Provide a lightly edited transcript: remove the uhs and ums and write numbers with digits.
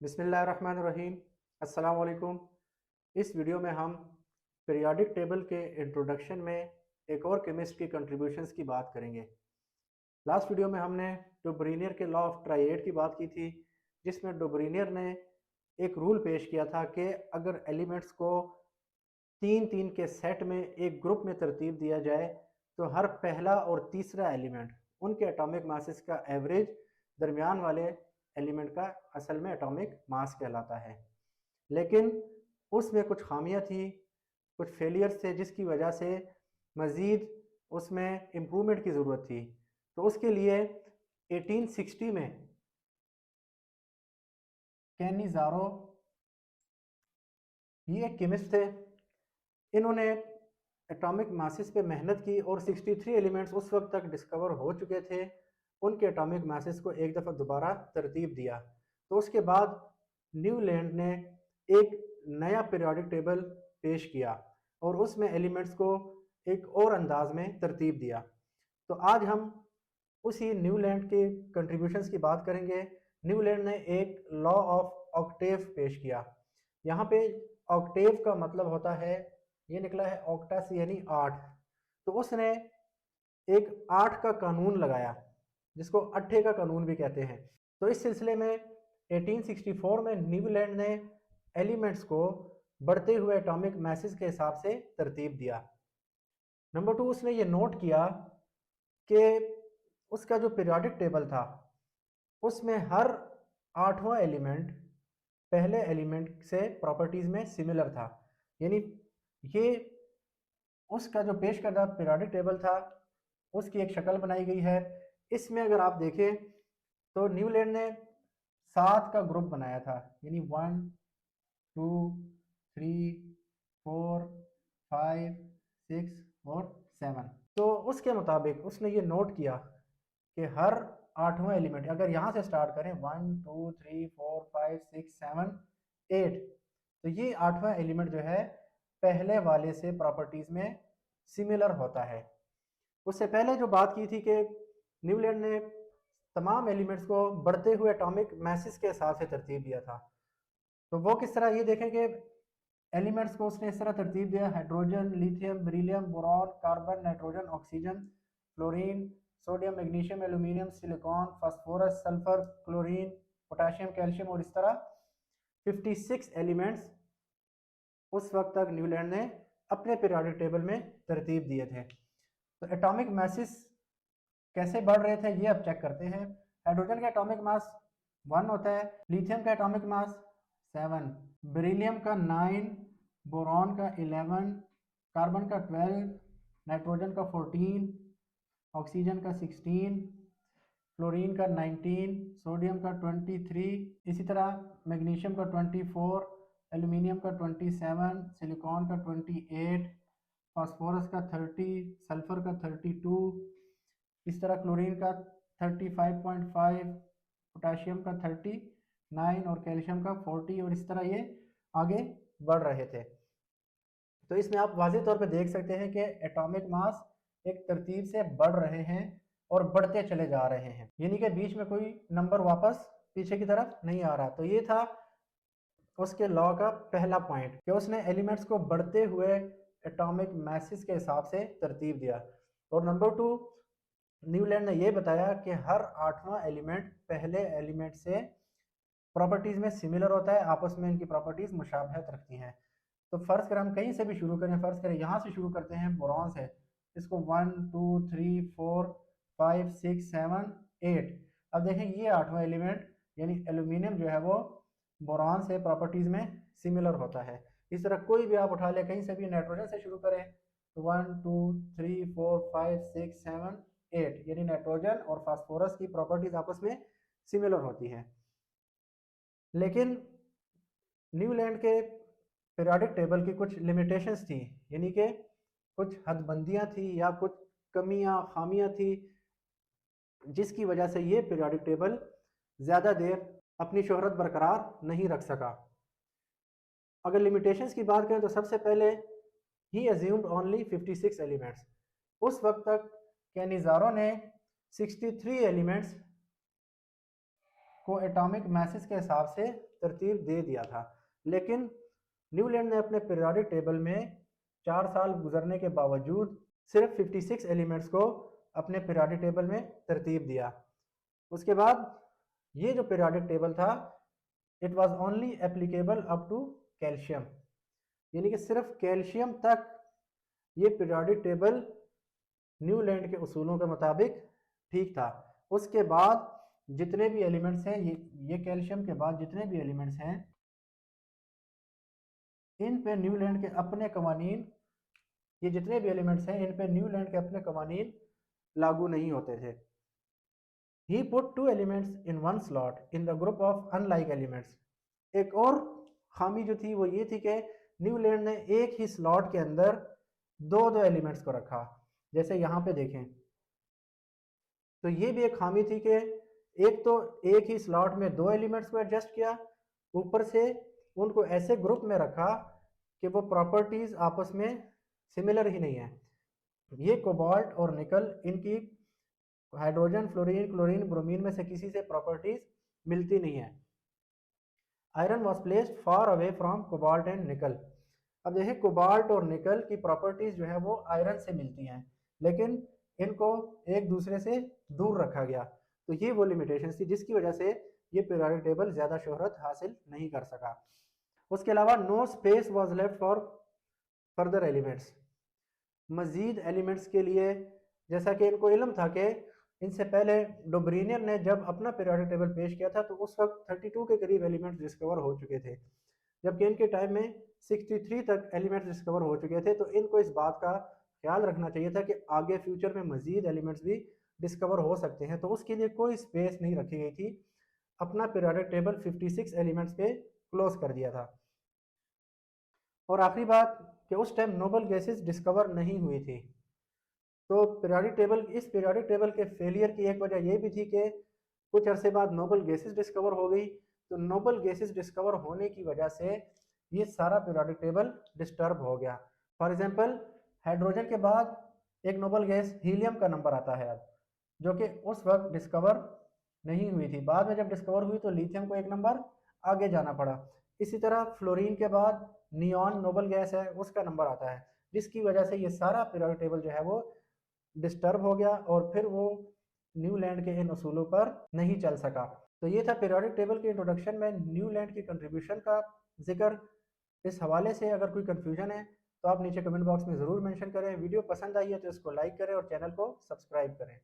बिस्मिल्लाहिर्रहमानिर्रहीम। अस्सलाम वालेकुम। इस वीडियो में हम पीरियोडिक टेबल के इंट्रोडक्शन में एक और केमिस्ट की कंट्रीब्यूशंस की बात करेंगे। लास्ट वीडियो में हमने डुब्रीनियर के लॉ ऑफ ट्राइएड की बात की थी, जिसमें डुब्रीनियर ने एक रूल पेश किया था कि अगर एलिमेंट्स को तीन तीन के सेट में एक ग्रुप में तरतीब दिया जाए तो हर पहला और तीसरा एलिमेंट उनके एटॉमिक मासेस का एवरेज दरमियान वाले एलिमेंट का असल में एटॉमिक मास कहलाता है। लेकिन उसमें कुछ खामियां थी, कुछ फेलियर्स थे, जिसकी वजह से मज़ीद उसमें इम्प्रूवमेंट की ज़रूरत थी। तो उसके लिए 1860 में कैनिज़ारो, ये एक केमिस्ट थे, इन्होंने एटॉमिक मासेस पे मेहनत की और 63 एलिमेंट्स उस वक्त तक डिस्कवर हो चुके थे, उनके एटॉमिक मासेस को एक दफ़ा दोबारा तरतीब दिया। तो उसके बाद न्यूलैंड ने एक नया पीरियोडिक टेबल पेश किया और उसमें एलिमेंट्स को एक और अंदाज में तरतीब दिया। तो आज हम उसी न्यूलैंड के कंट्रीब्यूशंस की बात करेंगे। न्यूलैंड ने एक लॉ ऑफ ऑक्टेव पेश किया। यहाँ पे ऑक्टेव का मतलब होता है, ये निकला है ऑक्टस यानी 8। तो उसने एक 8 का कानून लगाया, जिसको अट्ठे का कानून भी कहते हैं। तो इस सिलसिले में 1864 में न्यूलैंड ने एलिमेंट्स को बढ़ते हुए एटॉमिक मैसेज के हिसाब से तरतीब दिया। नंबर 2, उसने ये नोट किया कि उसका जो पीरियोडिक टेबल था उसमें हर 8वां एलिमेंट पहले एलिमेंट से प्रॉपर्टीज में सिमिलर था। यानी ये उसका जो पेश करदा पीरियोडिक टेबल था उसकी एक शक्ल बनाई गई है। इसमें अगर आप देखें तो न्यूलैंड ने 7 का ग्रुप बनाया था, यानी 1 2 3 4 5 6 और 7। तो उसके मुताबिक उसने ये नोट किया कि हर 8वां एलिमेंट, अगर यहाँ से स्टार्ट करें 1 2 3 4 5 6 7 8, तो ये 8वां एलिमेंट जो है पहले वाले से प्रॉपर्टीज में सिमिलर होता है। उससे पहले जो बात की थी कि न्यूलैंड ने तमाम एलिमेंट्स को बढ़ते हुए एटॉमिक मैसेज के हिसाब से तरतीब दिया था। तो वो किस तरह, ये देखें कि एलिमेंट्स को उसने इस तरह तरतीब दिया: hydrogen, lithium, beryllium, boron, carbon, nitrogen, oxygen, fluorine, sodium, magnesium, aluminium, silicon, phosphorus, sulphur, chlorine, potassium, calcium और इस तरह 56 एलिमेंट्स उस वक्त तक न्यूलैंड ने अपने पीरियोडिक टेबल में तरतीब दिए थे। तो एटॉमिक मासेस कैसे बढ़ रहे थे ये अब चेक करते हैं। हाइड्रोजन का एटॉमिक मास 1 होता है, लिथियम का एटॉमिक मास 7, बेरिलियम का 9, बोरॉन का 11, कार्बन का 12, नाइट्रोजन का 14, ऑक्सीजन का 16, फ्लोरीन का 19, सोडियम का 23, इसी तरह मैग्नीशियम का 24, एल्यूमिनियम का 27, सिलिकॉन का 28, फास्फोरस का 30, सल्फर का 32, इस तरह क्लोरीन का 35.5, पोटेशियम का 39 और कैल्शियम का 40, और इस तरह ये आगे बढ़ रहे थे। तो इसमें आप वाज़ेह तौर पे देख सकते हैं कि एटॉमिक मास एक तरतीब से बढ़ रहे हैं और बढ़ते चले जा रहे हैं, यानी कि बीच में कोई नंबर वापस पीछे की तरफ नहीं आ रहा। तो ये था उसके लॉ का पहला पॉइंट कि उसने एलिमेंट्स को बढ़ते हुए एटॉमिक मैसेज के हिसाब से तरतीब दिया। और नंबर 2, न्यूलैंड ने यह बताया कि हर 8वां एलिमेंट पहले एलिमेंट से प्रॉपर्टीज में सिमिलर होता है, आपस में इनकी प्रॉपर्टीज मुशाबहत रखती हैं। तो फर्ज करें हम कहीं से भी शुरू करें, फर्ज करें यहाँ से शुरू करते हैं, बोरॉन से, इसको 1 2 3 4 5 6 7 8। अब देखें ये 8वां एलिमेंट यानी एल्यूमिनियम जो है वो बोरॉन से प्रॉपर्टीज में सिमिलर होता है। इस तरह कोई भी आप उठा ले, कहीं से भी, नाइट्रोजन से शुरू करें तो 1 2 3 4 5 6 7 8, यानी नाइट्रोजन और फास्फोरस की प्रॉपर्टीज आपस में सिमिलर होती हैं। लेकिन न्यूलैंड के पीरियोडिक टेबल की कुछ लिमिटेशंस थी, यानी कि कुछ हदबंदियां थी या कुछ कमियां खामियां थी, जिसकी वजह से ये पीरियोडिक टेबल ज़्यादा देर अपनी शोहरत बरकरार नहीं रख सका। अगर लिमिटेशंस की बात करें तो सबसे पहले ही अज्यूम्ड ओनली 56 एलिमेंट्स। उस वक्त तक कैनिज़ारो ने 63 एलिमेंट्स को एटॉमिक मैसेज के हिसाब से तरतीब दे दिया था, लेकिन न्यूलैंड ने अपने पीरियोडिक टेबल में 4 साल गुजरने के बावजूद सिर्फ 56 एलिमेंट्स को अपने पीरियोडिक टेबल में तरतीब दिया। उसके बाद ये जो पीरियोडिक टेबल था, it was only applicable up to calcium, यानी कि सिर्फ कैल्शियम तक ये पीरियोडिक टेबल न्यूलैंड के उसूलों के मुताबिक ठीक था। उसके बाद जितने भी एलिमेंट्स हैं, ये कैल्शियम के बाद जितने भी एलिमेंट्स हैं, इन पे न्यूलैंड के अपने कवानीन, ये जितने भी एलिमेंट्स हैं इन पे न्यूलैंड के अपने कवानीन लागू नहीं होते थे। He put two elements in one slot in the group of unlike elements. एक और खामी जो थी वो ये थी कि न्यूलैंड ने एक ही स्लॉट के अंदर दो दो एलिमेंट्स को रखा। जैसे यहाँ पे देखें तो ये भी एक खामी थी कि एक तो एक ही स्लॉट में दो एलिमेंट्स को एडजस्ट किया, ऊपर से उनको ऐसे ग्रुप में रखा कि वो प्रॉपर्टीज आपस में सिमिलर ही नहीं है। ये कोबाल्ट और निकल, इनकी हाइड्रोजन, फ्लोरीन, क्लोरीन, ब्रोमीन में से किसी से प्रॉपर्टीज मिलती नहीं है। Iron was placed far away from cobalt and निकल। अब देखिए कोबाल्ट और निकल की प्रॉपर्टीज जो है वो आयरन से मिलती हैं, लेकिन इनको एक दूसरे से दूर रखा गया। तो ये वो लिमिटेशन थी जिसकी वजह से ये पीरियोडिक टेबल ज़्यादा शोहरत हासिल नहीं कर सका। उसके अलावा no space was left for further elements. मज़ीद एलिमेंट्स के लिए, जैसा कि इनको इल्म था कि इनसे पहले डोब्रीनियर ने जब अपना पीरियोडिक टेबल पेश किया था तो उस वक्त 32 के करीब एलिमेंट्स डिस्कवर हो चुके थे, जबकि इनके टाइम में 63 तक एलिमेंट्स डिस्कवर हो चुके थे। तो इनको इस बात का ख्याल रखना चाहिए था कि आगे फ्यूचर में मज़ीद एलिमेंट्स भी डिस्कवर हो सकते हैं, तो उसके लिए कोई स्पेस नहीं रखी गई थी। अपना पीरियोडिक टेबल 56 एलिमेंट्स पे क्लोज कर दिया था। और आखिरी बात कि उस टाइम नोबल गैसेस डिस्कवर नहीं हुई थी। तो इस पीरियोडिक टेबल के फेलियर की एक वजह यह भी थी कि कुछ अरसे बाद नोबल गैसेस डिस्कवर हो गई। तो नोबल गैसेस डिस्कवर होने की वजह से ये सारा पीरियोडिक टेबल डिस्टर्ब हो गया। फॉर एग्जांपल हाइड्रोजन के बाद एक नोबल गैस हीलियम का नंबर आता है अब, जो कि उस वक्त डिस्कवर नहीं हुई थी। बाद में जब डिस्कवर हुई तो लिथियम को एक नंबर आगे जाना पड़ा। इसी तरह फ्लोरीन के बाद नियॉन नोबल गैस है, उसका नंबर आता है, जिसकी वजह से ये सारा पीरियोडिक टेबल जो है वो डिस्टर्ब हो गया और फिर वो न्यूलैंड के इन असूलों पर नहीं चल सका। तो ये था पीरियोडिक टेबल के इंट्रोडक्शन में न्यूलैंड की कंट्रीब्यूशन का जिक्र। इस हवाले से अगर कोई कन्फ्यूजन है तो आप नीचे कमेंट बॉक्स में ज़रूर मेंशन करें। वीडियो पसंद आई है तो इसको लाइक करें और चैनल को सब्सक्राइब करें।